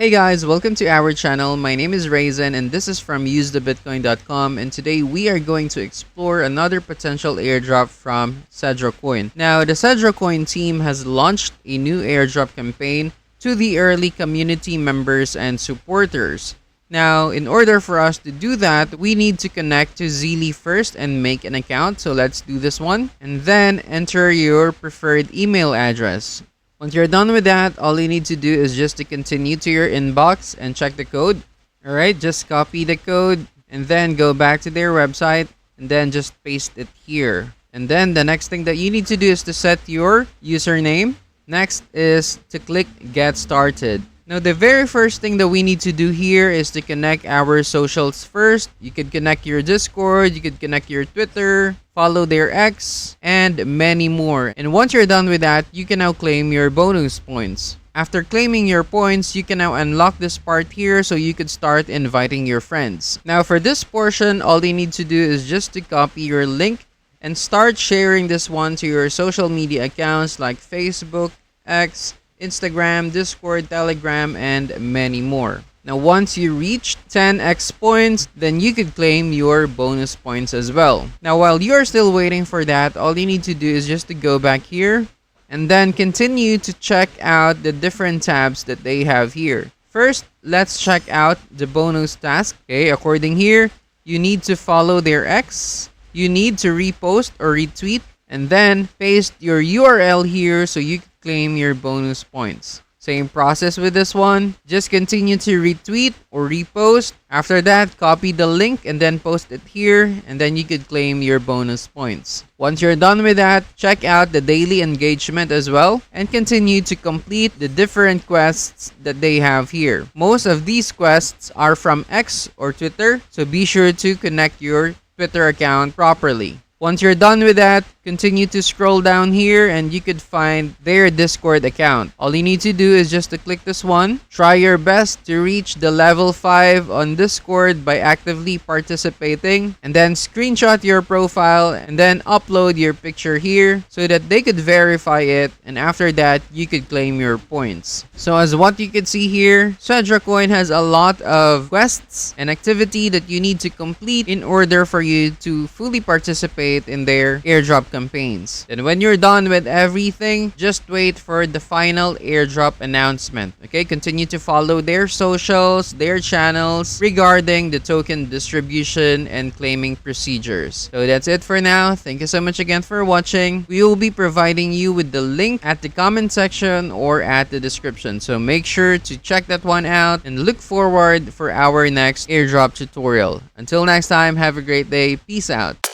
Hey guys, welcome to our channel. My name is Raisin and this is from utbcrypto, and today we are going to explore another potential airdrop from SedraCoin. Now, the SedraCoin team has launched a new airdrop campaign to the early community members and supporters. Now, in order for us to do that, we need to connect to Zeely first and make an account. So let's do this one and then enter your preferred email address. Once you're done with that, all you need to do is just to continue to your inbox and check the code. Alright, just copy the code and then go back to their website and then just paste it here. And then the next thing that you need to do is to set your username. Next is to click Get Started. Now, the very first thing that we need to do here is to connect our socials first. You could connect your Discord, you could connect your Twitter, follow their X, and many more. And once you're done with that, you can now claim your bonus points. After claiming your points, you can now unlock this part here so you could start inviting your friends. Now, for this portion, all you need to do is just to copy your link and start sharing this one to your social media accounts like Facebook, X, Instagram, Discord, Telegram, and many more. Now, once you reach 10x points, then you could claim your bonus points as well. Now, while you're still waiting for that, all you need to do is just to go back here and then continue to check out the different tabs that they have here. First, let's check out the bonus task. Okay, according here, you need to follow their X, you need to repost or retweet, and then paste your URL here so you can claim your bonus points. Same process with this one. Just continue to retweet or repost. After that, copy the link and then post it here, and then you could claim your bonus points. Once you're done with that, check out the daily engagement as well and continue to complete the different quests that they have here. Most of these quests are from X or Twitter, so be sure to connect your Twitter account properly. Once you're done with that, continue to scroll down here and you could find their Discord account. All you need to do is just to click this one. Try your best to reach the level 5 on Discord by actively participating. And then screenshot your profile and then upload your picture here so that they could verify it. And after that, you could claim your points. So as what you could see here, SedraCoin has a lot of quests and activity that you need to complete in order for you to fully participate in their airdrop campaigns. Then when you're done with everything, just wait for the final airdrop announcement. Okay, continue to follow their socials, their channels regarding the token distribution and claiming procedures. So that's it for now. Thank you so much again for watching. We will be providing you with the link at the comment section or at the description. So make sure to check that one out and look forward for our next airdrop tutorial. Until next time, have a great day. Peace out.